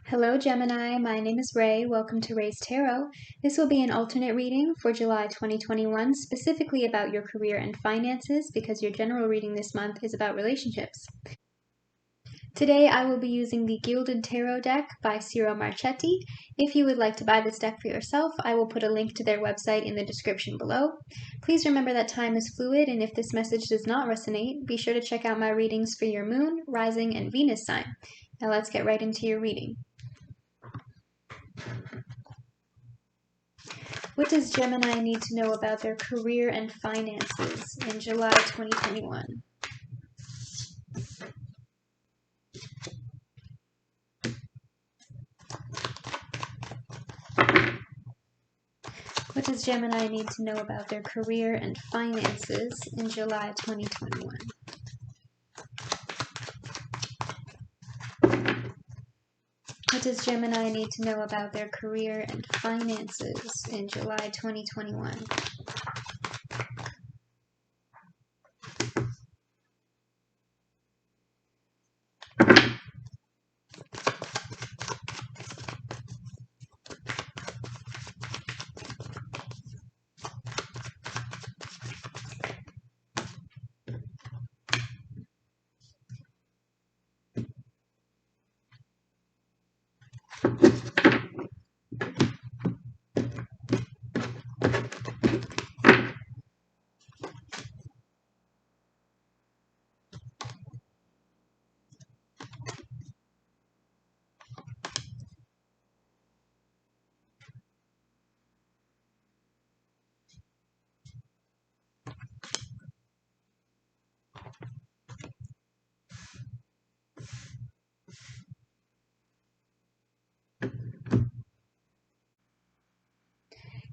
Hello Gemini, my name is Ray. Welcome to Ray's Tarot. This will be an alternate reading for July 2021, specifically about your career and finances, because your general reading this month is about relationships. Today I will be using the Gilded Tarot deck by Ciro Marchetti. If you would like to buy this deck for yourself, I will put a link to their website in the description below. Please remember that time is fluid, and if this message does not resonate, be sure to check out my readings for your moon, rising, and Venus sign. Now let's get right into your reading. What does Gemini need to know about their career and finances in July 2021? What does Gemini need to know about their career and finances in July 2021? What does Gemini need to know about their career and finances in July 2021?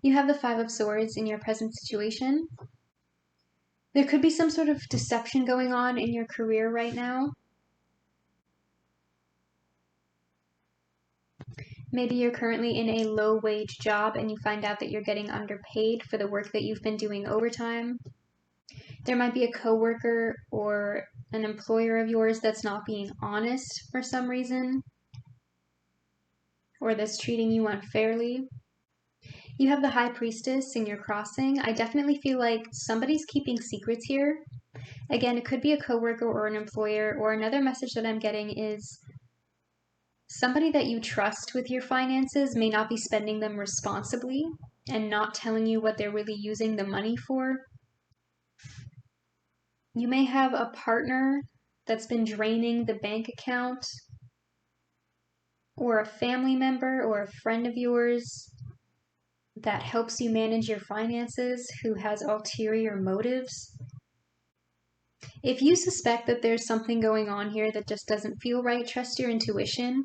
You have the Five of Swords in your present situation. There could be some sort of deception going on in your career right now. Maybe you're currently in a low-wage job and you find out that you're getting underpaid for the work that you've been doing overtime. There might be a coworker or an employer of yours that's not being honest for some reason, or that's treating you unfairly. You have the High Priestess in your crossing. I definitely feel like somebody's keeping secrets here. Again, it could be a coworker or an employer, or another message that I'm getting is somebody that you trust with your finances may not be spending them responsibly and not telling you what they're really using the money for. You may have a partner that's been draining the bank account, or a family member or a friend of yours that helps you manage your finances who has ulterior motives. If you suspect that there's something going on here that just doesn't feel right, trust your intuition.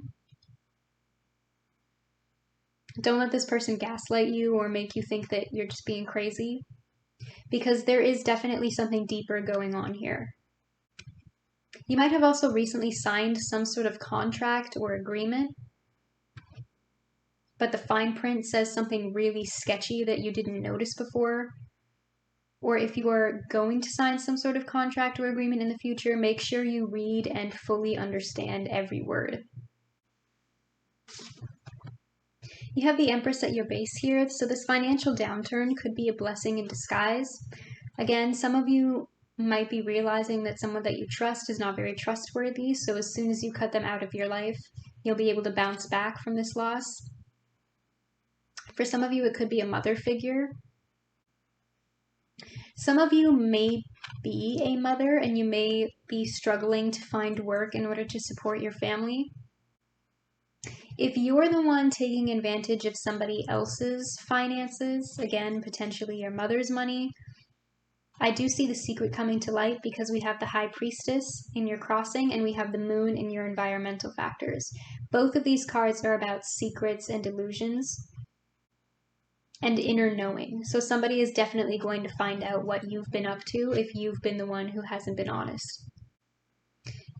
Don't let this person gaslight you or make you think that you're just being crazy, because there is definitely something deeper going on here. You might have also recently signed some sort of contract or agreement, but the fine print says something really sketchy that you didn't notice before. Or if you are going to sign some sort of contract or agreement in the future, make sure you read and fully understand every word. You have the Empress at your base here, so this financial downturn could be a blessing in disguise. Again, some of you might be realizing that someone that you trust is not very trustworthy, so as soon as you cut them out of your life, you'll be able to bounce back from this loss. For some of you, it could be a mother figure. Some of you may be a mother and you may be struggling to find work in order to support your family. If you're the one taking advantage of somebody else's finances, again, potentially your mother's money, I do see the secret coming to light because we have the High Priestess in your crossing and we have the Moon in your environmental factors. Both of these cards are about secrets and illusions and inner knowing. So somebody is definitely going to find out what you've been up to if you've been the one who hasn't been honest.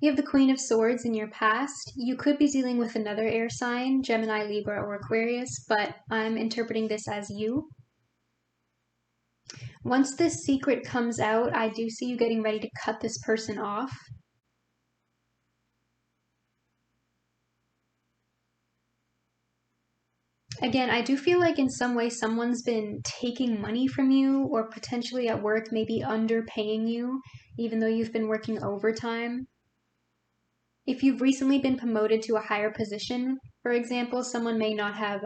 You have the Queen of Swords in your past. You could be dealing with another air sign, Gemini, Libra, or Aquarius, but I'm interpreting this as you. Once this secret comes out, I do see you getting ready to cut this person off. Again, I do feel like in some way someone's been taking money from you, or potentially at work maybe underpaying you, even though you've been working overtime. If you've recently been promoted to a higher position, for example, someone may not have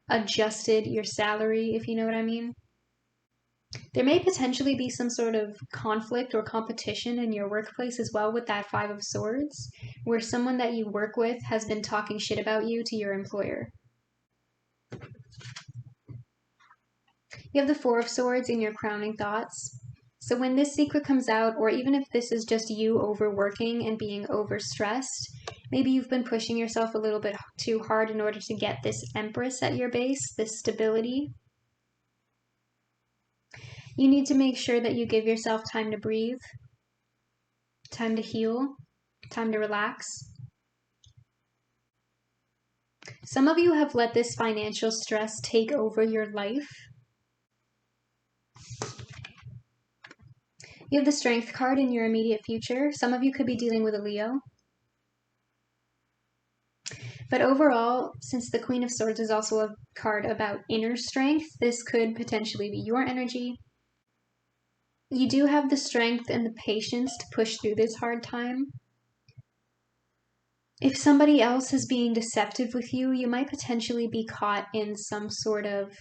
adjusted your salary, if you know what I mean. There may potentially be some sort of conflict or competition in your workplace as well with that Five of Swords, where someone that you work with has been talking shit about you to your employer. You have the Four of Swords in your crowning thoughts. So when this secret comes out, or even if this is just you overworking and being overstressed, maybe you've been pushing yourself a little bit too hard in order to get this Empress at your base, this stability. You need to make sure that you give yourself time to breathe, time to heal, time to relax. Some of you have let this financial stress take over your life. You have the Strength card in your immediate future. Some of you could be dealing with a Leo. But overall, since the Queen of Swords is also a card about inner strength, this could potentially be your energy. You do have the strength and the patience to push through this hard time. If somebody else is being deceptive with you, you might potentially be caught in some sort of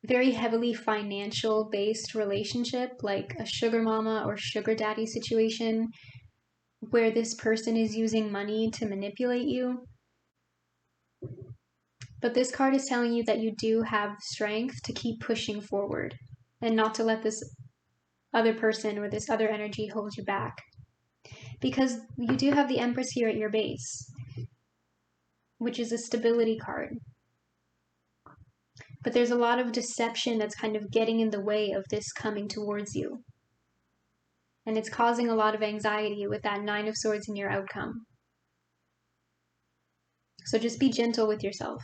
very heavily financial based relationship, like a sugar mama or sugar daddy situation, where this person is using money to manipulate you. But this card is telling you that you do have strength to keep pushing forward and not to let this other person or this other energy hold you back. Because you do have the Empress here at your base, which is a stability card. But there's a lot of deception that's kind of getting in the way of this coming towards you. And it's causing a lot of anxiety with that Nine of Swords in your outcome. So just be gentle with yourself.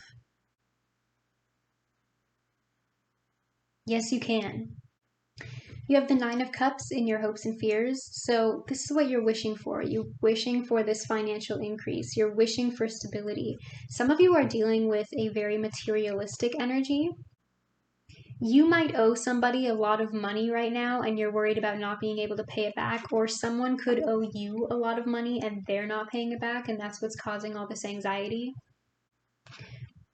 Yes, you can. You have the Nine of Cups in your hopes and fears. So this is what you're wishing for. You're wishing for this financial increase. You're wishing for stability. Some of you are dealing with a very materialistic energy. You might owe somebody a lot of money right now and you're worried about not being able to pay it back, or someone could owe you a lot of money and they're not paying it back, and that's what's causing all this anxiety.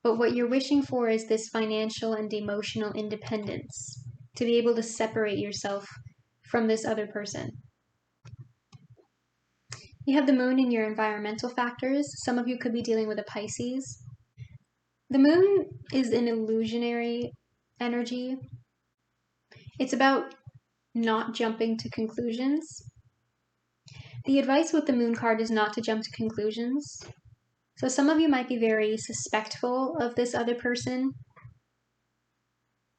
But what you're wishing for is this financial and emotional independence, to be able to separate yourself from this other person. You have the moon in your environmental factors. Some of you could be dealing with a Pisces. The moon is an illusionary energy. It's about not jumping to conclusions. The advice with the moon card is not to jump to conclusions. So some of you might be very suspectful of this other person.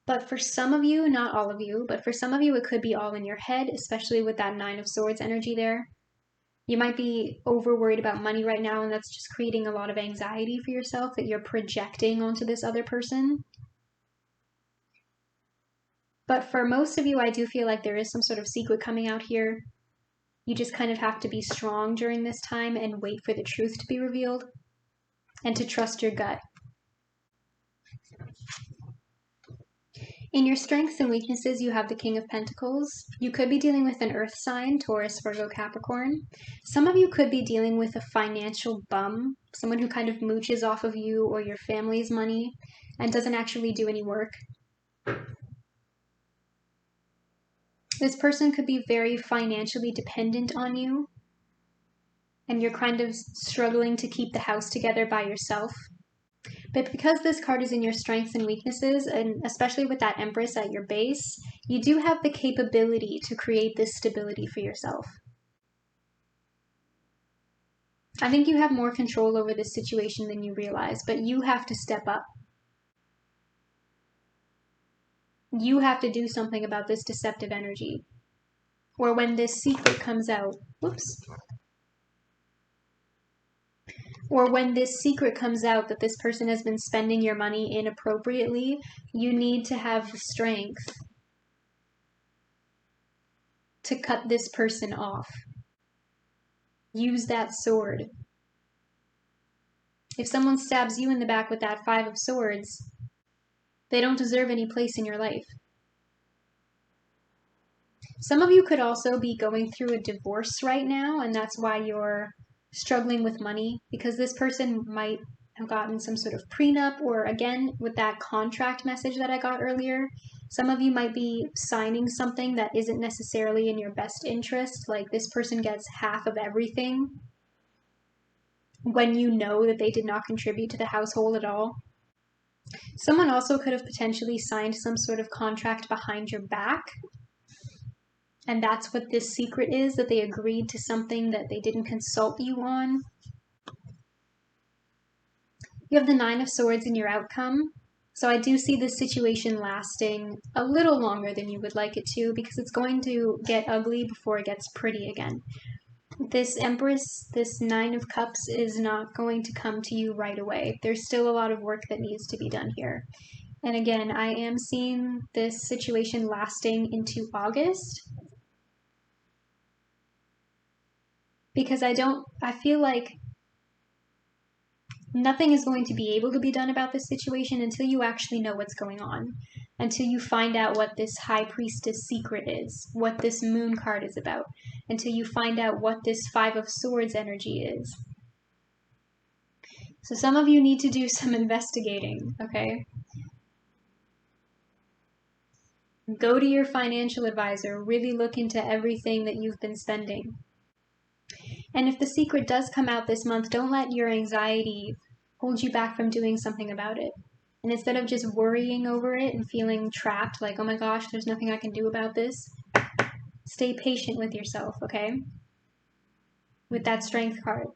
But for some of you, not all of you, but for some of you, it could be all in your head, especially with that Nine of Swords energy there. You might be over worried about money right now, and that's just creating a lot of anxiety for yourself that you're projecting onto this other person. But for most of you, I do feel like there is some sort of secret coming out here. You just kind of have to be strong during this time and wait for the truth to be revealed, and to trust your gut. In your strengths and weaknesses, you have the King of Pentacles. You could be dealing with an earth sign, Taurus, Virgo, Capricorn. Some of you could be dealing with a financial bum, someone who kind of mooches off of you or your family's money and doesn't actually do any work. This person could be very financially dependent on you, and you're kind of struggling to keep the house together by yourself. But because this card is in your strengths and weaknesses, and especially with that Empress at your base, you do have the capability to create this stability for yourself. I think you have more control over this situation than you realize, but you have to step up. You have to do something about this deceptive energy. Or when this secret comes out, whoops. Or when this secret comes out that this person has been spending your money inappropriately, you need to have the strength to cut this person off. Use that sword. If someone stabs you in the back with that Five of Swords, they don't deserve any place in your life. Some of you could also be going through a divorce right now, and that's why you're struggling with money, because this person might have gotten some sort of prenup, or again, with that contract message that I got earlier, some of you might be signing something that isn't necessarily in your best interest, like this person gets half of everything when you know that they did not contribute to the household at all. Someone also could have potentially signed some sort of contract behind your back, and that's what this secret is, that they agreed to something that they didn't consult you on. You have the Nine of Swords in your outcome. So I do see this situation lasting a little longer than you would like it to, because it's going to get ugly before it gets pretty again. This Empress, this Nine of Cups, is not going to come to you right away. There's still a lot of work that needs to be done here. And again, I am seeing this situation lasting into August, because I feel like nothing is going to be able to be done about this situation until you actually know what's going on, until you find out what this High Priestess secret is, what this Moon card is about, until you find out what this Five of Swords energy is. So some of you need to do some investigating, okay? Go to your financial advisor, really look into everything that you've been spending. And if the secret does come out this month, don't let your anxiety hold you back from doing something about it. And instead of just worrying over it and feeling trapped, like, oh my gosh, there's nothing I can do about this, stay patient with yourself, okay? With that Strength card.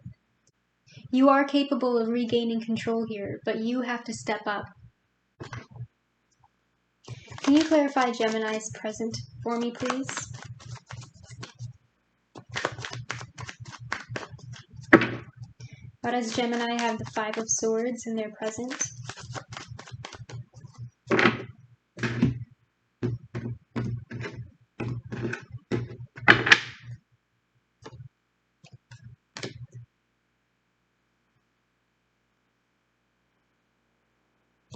You are capable of regaining control here, but you have to step up. Can you clarify Gemini's present for me, please? Why does Gemini have the Five of Swords in their present?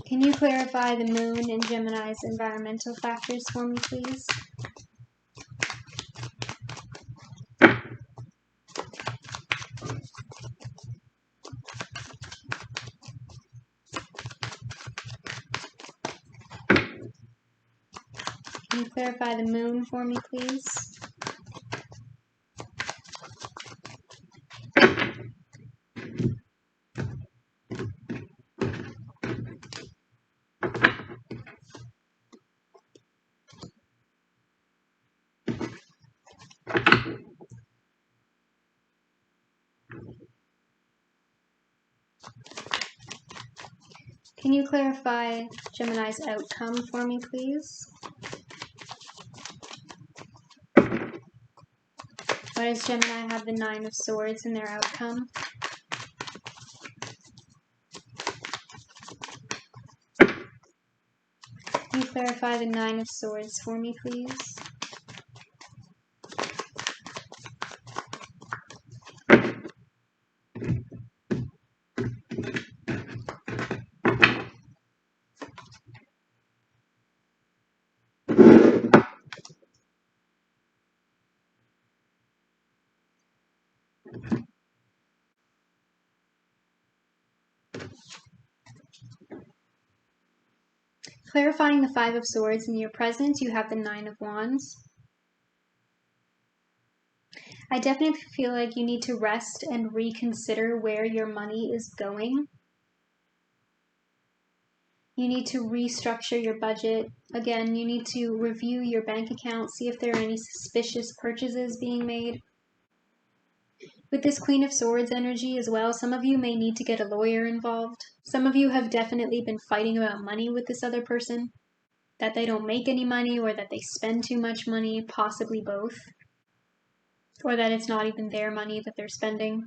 Can you clarify the Moon and Gemini's environmental factors for me, please? Can you clarify the Moon for me, please? Can you clarify Gemini's outcome for me, please? Why does Gemini have the Nine of Swords in their outcome? Can you clarify the Nine of Swords for me, please? Clarifying the Five of Swords in your present, you have the Nine of Wands. I definitely feel like you need to rest and reconsider where your money is going. You need to restructure your budget. Again, you need to review your bank account, see if there are any suspicious purchases being made. With this Queen of Swords energy as well, some of you may need to get a lawyer involved. Some of you have definitely been fighting about money with this other person, that they don't make any money or that they spend too much money, possibly both, or that it's not even their money that they're spending.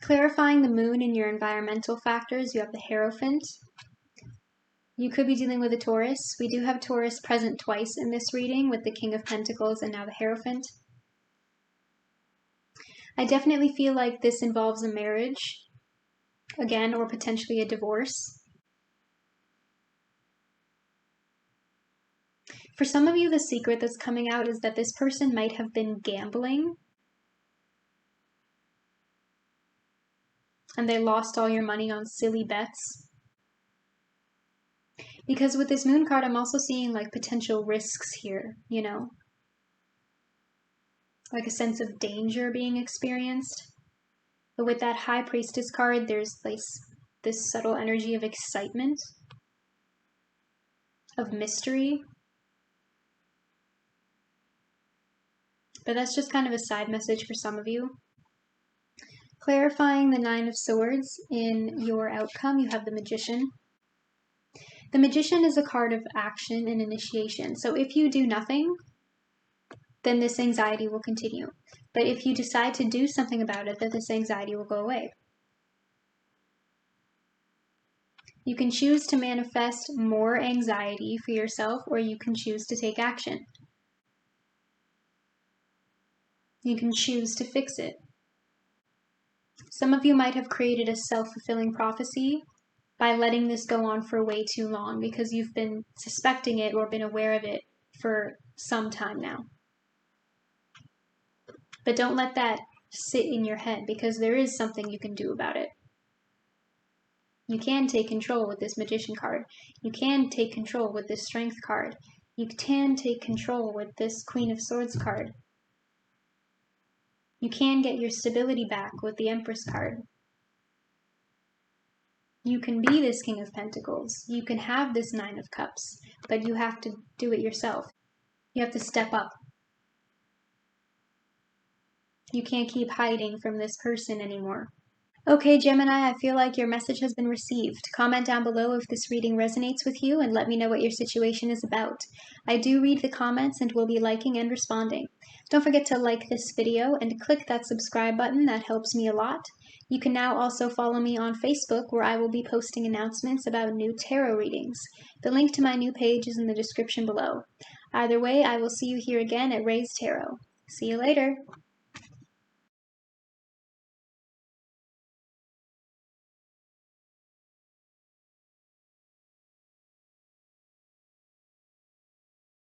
Clarifying the Moon in your environmental factors, you have the Hierophant. You could be dealing with a Taurus. We do have Taurus present twice in this reading with the King of Pentacles and now the Hierophant. I definitely feel like this involves a marriage. again, or potentially a divorce. For some of you, the secret that's coming out is that this person might have been gambling and they lost all your money on silly bets. Because with this moon card, I'm also seeing like potential risks here, you know? Like a sense of danger being experienced. But with that High Priestess card, there's this subtle energy of excitement, of mystery. But that's just kind of a side message for some of you. Clarifying the Nine of Swords in your outcome, you have the Magician. The Magician is a card of action and initiation. So if you do nothing, then this anxiety will continue. But if you decide to do something about it, then this anxiety will go away. You can choose to manifest more anxiety for yourself, or you can choose to take action. You can choose to fix it. Some of you might have created a self-fulfilling prophecy by letting this go on for way too long because you've been suspecting it or been aware of it for some time now. But don't let that sit in your head because there is something you can do about it. You can take control with this Magician card. You can take control with this Strength card. You can take control with this Queen of Swords card. You can get your stability back with the Empress card. You can be this King of Pentacles. You can have this Nine of Cups, but you have to do it yourself. You have to step up. You can't keep hiding from this person anymore. Okay, Gemini, I feel like your message has been received. Comment down below if this reading resonates with you and let me know what your situation is about. I do read the comments and will be liking and responding. Don't forget to like this video and click that subscribe button. That helps me a lot. You can now also follow me on Facebook where I will be posting announcements about new tarot readings. The link to my new page is in the description below. Either way, I will see you here again at Ray's Tarot. See you later.